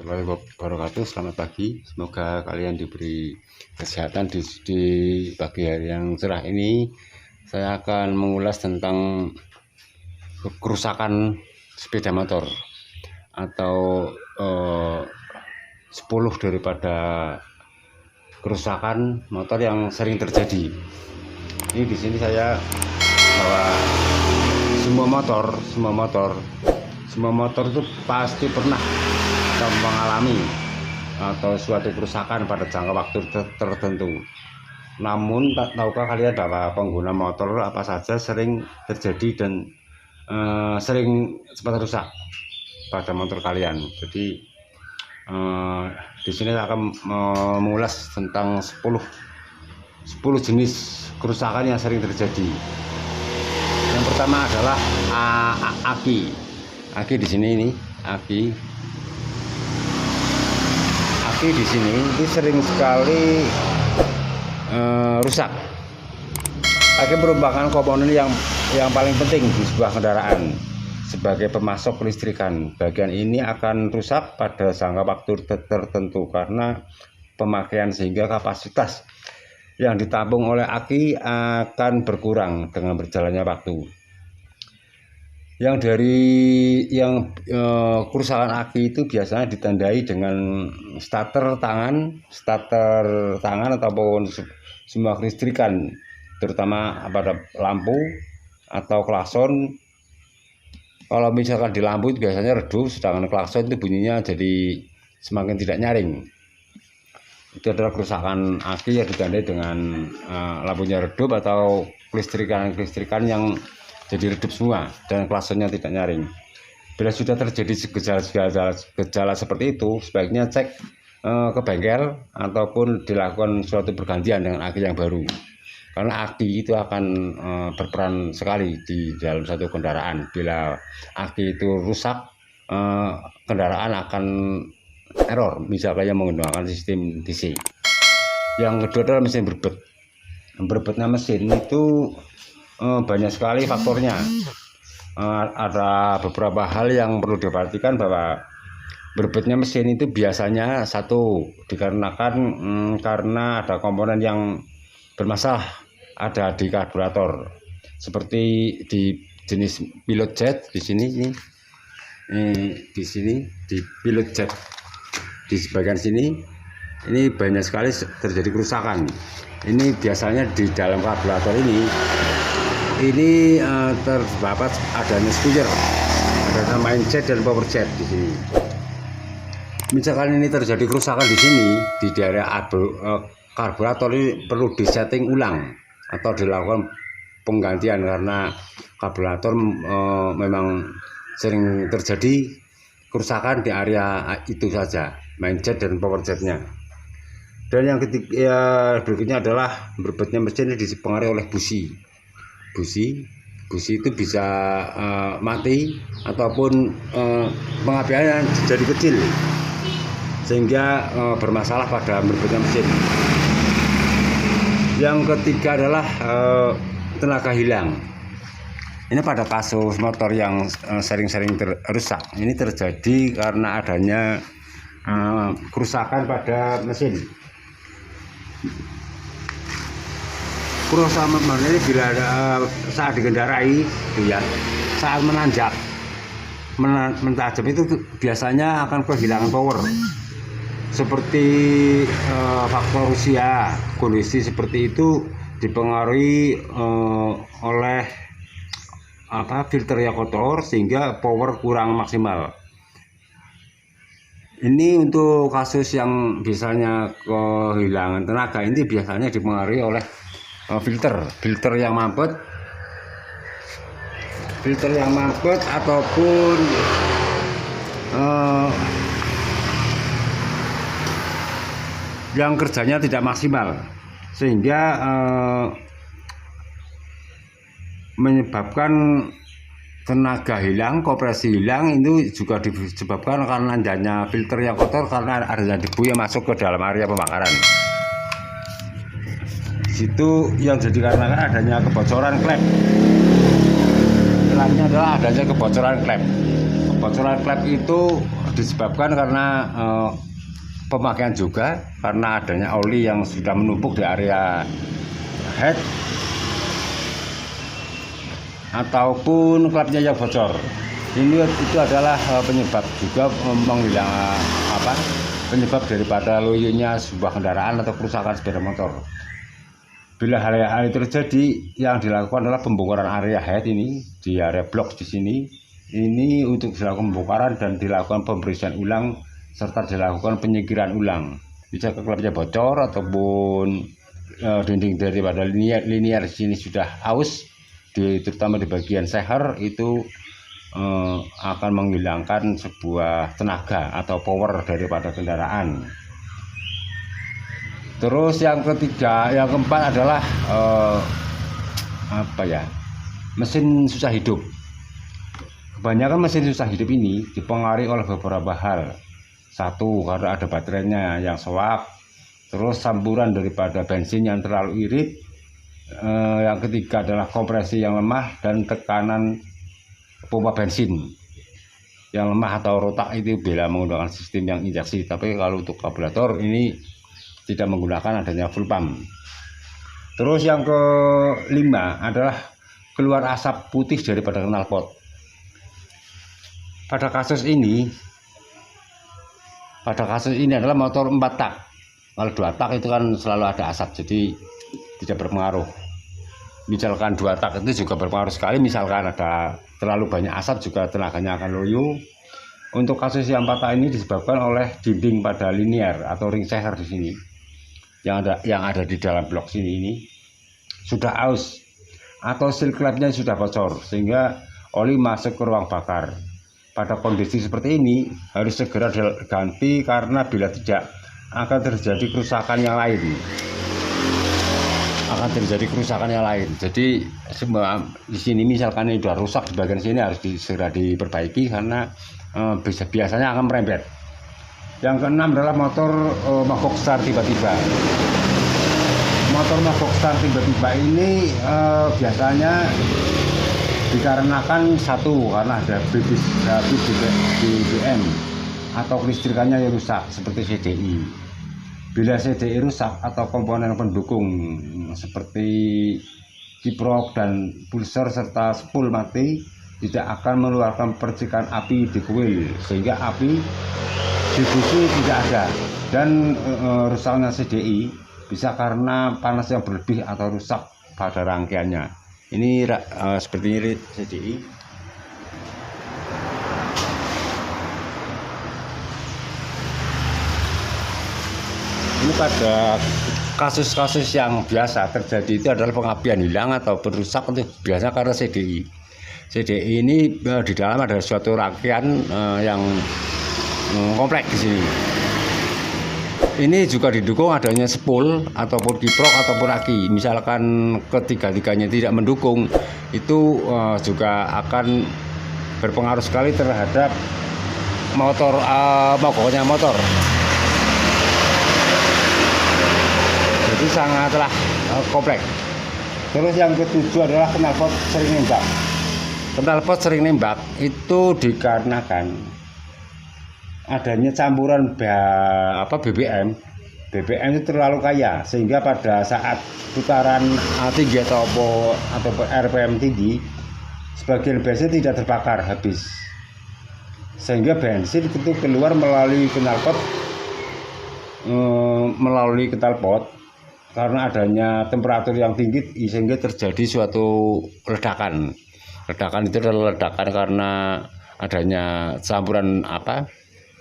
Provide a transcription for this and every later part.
warahmatullahi wabarakatuh. Selamat pagi, semoga kalian diberi kesehatan di pagi hari yang cerah ini. Saya akan mengulas tentang kerusakan sepeda motor atau 10 daripada kerusakan motor yang sering terjadi. Ini di sini saya bahwa semua motor itu pasti pernah mengalami atau suatu kerusakan pada jangka waktu tertentu. Namun tahukah kalian bahwa pengguna motor apa saja sering terjadi dan sering cepat rusak pada motor kalian. Jadi di sini saya akan mengulas tentang 10 jenis kerusakan yang sering terjadi. Yang pertama adalah aki. Aki di sini ini aki di sini itu sering sekali rusak. Aki merupakan komponen yang paling penting di sebuah kendaraan sebagai pemasok kelistrikan. Bagian ini akan rusak pada jangka waktu tertentu karena pemakaian, sehingga kapasitas yang ditampung oleh aki akan berkurang dengan berjalannya waktu. Kerusakan aki itu biasanya ditandai dengan starter tangan ataupun semua kelistrikan, terutama pada lampu atau klakson. Kalau misalkan di lampu itu biasanya redup, sedangkan klakson itu bunyinya jadi semakin tidak nyaring. Itu adalah kerusakan aki yang ditandai dengan lampunya redup atau kelistrikan yang jadi redup semua dan klaksonnya tidak nyaring. Bila sudah terjadi gejala seperti itu, sebaiknya cek ke bengkel ataupun dilakukan suatu pergantian dengan aki yang baru. Karena aki itu akan berperan sekali di dalam satu kendaraan. Bila aki itu rusak, kendaraan akan error, misalnya menggunakan sistem DC. Yang kedua adalah mesin berbet. Berbetnya mesin itu banyak sekali faktornya. Ada beberapa hal yang perlu diperhatikan, bahwa berbetnya mesin itu biasanya satu dikarenakan karena ada komponen yang bermasalah ada di karburator, seperti di jenis pilot jet di sini di pilot jet di sebagian sini ini banyak sekali terjadi kerusakan. Ini biasanya di dalam karburator ini terdapat adanya spuyer, ada main jet dan power jet di sini. Misalkan ini terjadi kerusakan di sini di daerah karburator, ini perlu disetting ulang atau dilakukan penggantian, karena karburator memang sering terjadi kerusakan di area itu saja, main jet dan power jetnya. Dan yang ketiga berikutnya adalah berbetnya mesin ini dipengaruhi oleh busi itu bisa mati ataupun pengapiannya jadi kecil, sehingga bermasalah pada berbetnya mesin. Yang ketiga adalah tenaga hilang. Ini pada kasus motor yang sering-sering rusak, ini terjadi karena adanya kerusakan pada mesin. Kerusakan motor ini bila saat dikendarai, saat mentajam itu biasanya akan kehilangan power. Seperti faktor usia, kondisi seperti itu dipengaruhi oleh filter yang kotor, sehingga power kurang maksimal. Ini untuk kasus yang biasanya kehilangan tenaga, ini biasanya dipengaruhi oleh filter yang mampet ataupun yang kerjanya tidak maksimal, sehingga menyebabkan tenaga hilang, kompresi hilang. Itu juga disebabkan karena adanya filter yang kotor, karena adanya debu yang masuk ke dalam area pembakaran. Situ yang jadi karena adanya kebocoran klep. Selanjutnya adalah adanya kebocoran klep. Kebocoran klep itu disebabkan karena pemakaian juga, karena adanya oli yang sudah menumpuk di area head ataupun klapnya yang bocor. Ini itu adalah penyebab juga penyebab daripada loyonya sebuah kendaraan atau kerusakan sepeda motor. Bila hal itu terjadi, yang dilakukan adalah pembongkaran area head ini di area blok di sini. Ini untuk dilakukan pembongkaran dan dilakukan pembersihan ulang serta dilakukan penyingkiran ulang. Bisa ke klapnya bocor ataupun dinding daripada linier di sini sudah aus, terutama di bagian seher itu akan menghilangkan sebuah tenaga atau power daripada kendaraan. Terus yang keempat adalah mesin susah hidup. Kebanyakan mesin susah hidup ini dipengaruhi oleh beberapa hal. Satu, karena ada baterainya yang soak. Terus campuran daripada bensin yang terlalu irit. Yang ketiga adalah kompresi yang lemah dan tekanan pompa bensin yang lemah atau rotak itu bila menggunakan sistem yang injeksi. Tapi kalau untuk karburator ini tidak menggunakan adanya full pump. Terus yang kelima adalah keluar asap putih daripada knalpot. Pada kasus ini adalah motor 4 tak. Kalau 2 tak itu kan selalu ada asap, jadi tidak berpengaruh. Misalkan 2 tak itu juga berpengaruh sekali. Misalkan ada terlalu banyak asap juga tenaganya akan loyo. Untuk kasus yang 4 tak ini disebabkan oleh dinding pada linier atau ring seher di sini yang ada di dalam blok sini ini sudah aus atau seal clamp-nya sudah bocor sehingga oli masuk ke ruang bakar. Pada kondisi seperti ini harus segera diganti karena bila tidak akan terjadi kerusakan yang lain. Jadi semua di sini misalkan ini sudah rusak di bagian sini harus segera diperbaiki karena biasanya akan merembet. Yang keenam adalah motor mogok start tiba-tiba. Motor mogok start tiba-tiba ini biasanya dikarenakan satu, karena ada BBM atau kelistrikannya yang rusak seperti CDI. Bila CDI rusak atau komponen pendukung seperti kiprok dan pulser serta spool mati, tidak akan mengeluarkan percikan api di kuil sehingga api di busi tidak ada. Dan rusaknya CDI bisa karena panas yang berlebih atau rusak pada rangkaiannya. Ini seperti ini CDI. Ini pada kasus-kasus yang biasa terjadi itu adalah pengapian hilang atau perusak itu biasa karena CDI. CDI ini di dalam ada suatu rangkaian yang kompleks di sini. Ini juga didukung adanya spool ataupun kiprok ataupun aki. Misalkan ketiga-tiganya tidak mendukung, itu juga akan berpengaruh sekali terhadap motor, mogoknya motor. Jadi sangatlah kompleks. Terus yang ketujuh adalah knalpot sering nembak. Knalpot sering nembak itu dikarenakan adanya campuran BBM itu terlalu kaya sehingga pada saat putaran tinggi atau RPM tinggi sebagian bensin tidak terbakar habis sehingga bensin itu keluar melalui knalpot karena adanya temperatur yang tinggi sehingga terjadi suatu ledakan. Ledakan itu adalah ledakan karena adanya campuran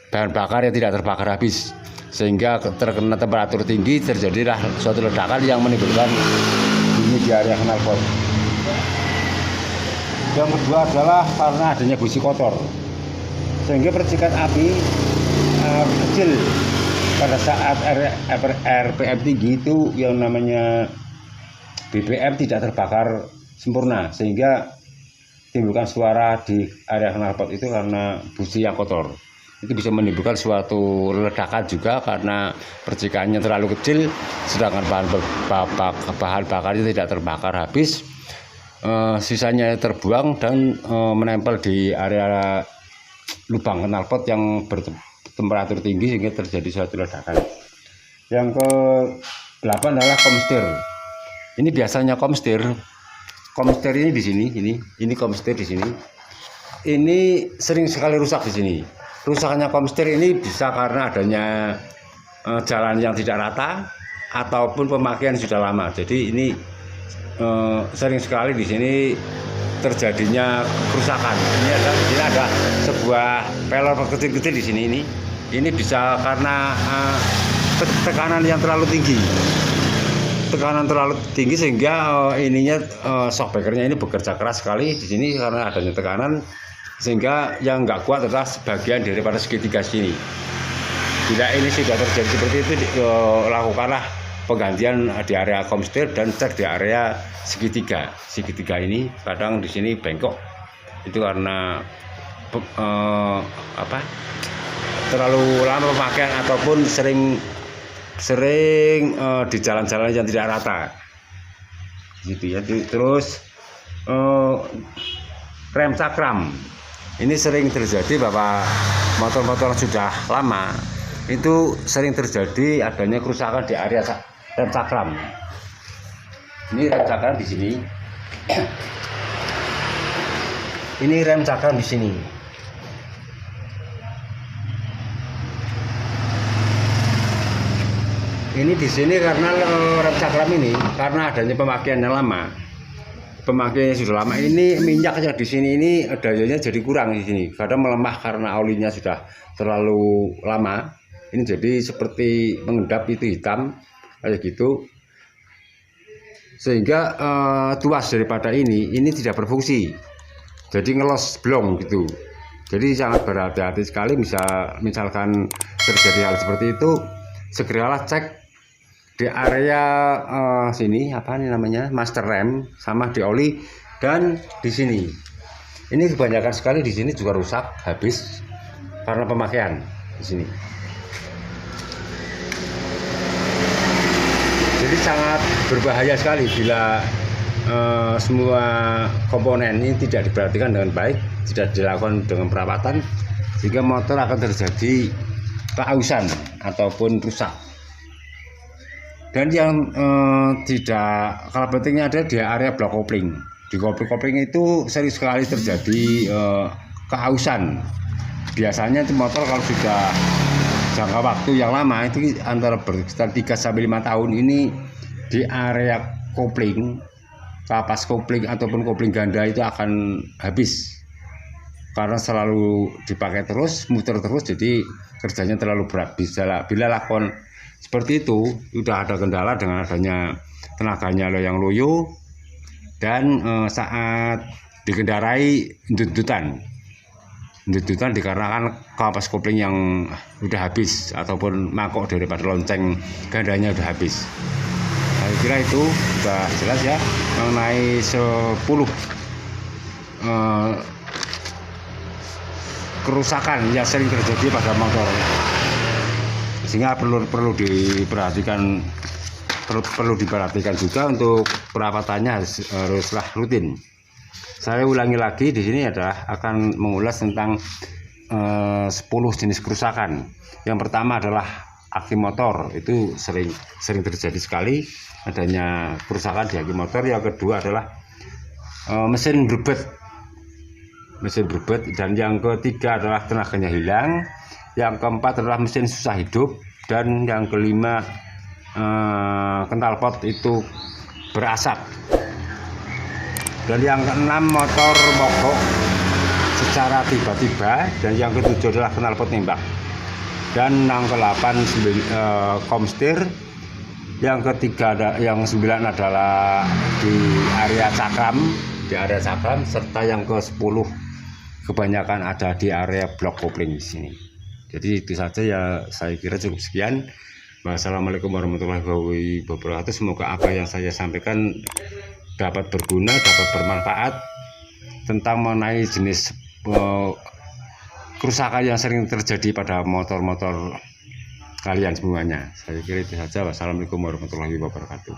bahan bakar yang tidak terbakar habis sehingga terkena temperatur tinggi terjadilah suatu ledakan yang menimbulkan bunyi di area knalpot. Yang kedua adalah karena adanya busi kotor sehingga percikan api kecil pada saat RPM tinggi itu yang namanya BBM tidak terbakar sempurna sehingga timbulkan suara di area knalpot itu karena busi yang kotor. Itu bisa menimbulkan suatu ledakan juga karena percikannya terlalu kecil sedangkan bahan bakarnya tidak terbakar habis, sisanya terbuang dan menempel di area lubang knalpot yang bertemperatur tinggi sehingga terjadi suatu ledakan. Yang ke-8 adalah komstir. Ini biasanya komstir ini di sini, ini komstir di sini. Ini sering sekali rusak di sini. Rusaknya komstir ini bisa karena adanya jalan yang tidak rata ataupun pemakaian sudah lama. Jadi ini sering sekali di sini terjadinya kerusakan. Ini ada sebuah pelor kecil-kecil di sini. Ini bisa karena tekanan yang terlalu tinggi. Sehingga ininya shock breakernya ini bekerja keras sekali di sini karena adanya tekanan, sehingga yang nggak kuat adalah sebagian daripada segitiga sini. Bila ini sudah terjadi seperti itu, lakukanlah penggantian di area komstir dan cek di area segitiga. Segitiga ini kadang di sini bengkok, itu karena terlalu lama pemakaian ataupun sering di jalan-jalan yang tidak rata gitu ya. Terus rem cakram ini sering terjadi bahwa motor-motor sudah lama itu sering terjadi adanya kerusakan di area rem cakram. Ini rem cakram di sini. Ini rem cakram di sini. Ini di sini karena rem cakram ini karena adanya pemakaian yang lama. Pemakaiannya sudah lama, ini minyaknya di sini ini dayanya jadi kurang di sini. Kadang melemah karena olinya sudah terlalu lama. Ini jadi seperti mengendap, itu hitam kayak gitu. Sehingga tuas daripada ini tidak berfungsi. Jadi ngelos blong gitu. Jadi sangat berhati-hati sekali, misalkan terjadi hal seperti itu, segeralah cek di area sini master rem, sama di oli dan di sini. Ini kebanyakan sekali di sini juga rusak habis karena pemakaian di sini. Jadi sangat berbahaya sekali bila semua komponen ini tidak diperhatikan dengan baik, tidak dilakukan dengan perawatan, sehingga motor akan terjadi keausan ataupun rusak. Dan yang tidak kalah pentingnya ada di area blok kopling. Di kopling itu sering sekali terjadi keausan. Biasanya itu motor kalau sudah jangka waktu yang lama, itu antara bersekitar 3-5 tahun, ini di area kopling, kapas kopling ataupun kopling ganda itu akan habis. Karena selalu dipakai terus, muter terus, jadi kerjanya terlalu berat. Bila lakukan seperti itu, sudah ada kendala dengan adanya tenaganya yang loyo dan saat dikendarai dudutan dikarenakan kapas kopling yang udah habis ataupun mangkok daripada lonceng gandanya udah habis. Saya kira itu sudah jelas ya mengenai 10 kerusakan yang sering terjadi pada motor, sehingga perlu diperhatikan juga untuk perawatannya haruslah rutin. Saya ulangi lagi, di sini akan mengulas tentang 10 jenis kerusakan. Yang pertama adalah aki motor, itu sering terjadi sekali adanya kerusakan di aki motor. Yang kedua adalah mesin berbet, dan yang ketiga adalah tenaganya hilang. Yang keempat adalah mesin susah hidup, dan yang kelima knalpot itu berasap, dan yang keenam motor mogok secara tiba-tiba, dan yang ketujuh adalah knalpot nembak, dan yang ke-8 komstir, yang ketiga yang 9 adalah di area cakram, serta yang ke-10 kebanyakan ada di area blok kopling di sini. Jadi itu saja ya, saya kira cukup sekian. Wassalamualaikum warahmatullahi wabarakatuh. Semoga apa yang saya sampaikan dapat berguna, dapat bermanfaat tentang mengenai jenis kerusakan yang sering terjadi pada motor-motor kalian semuanya. Saya kira itu saja. Wassalamualaikum warahmatullahi wabarakatuh.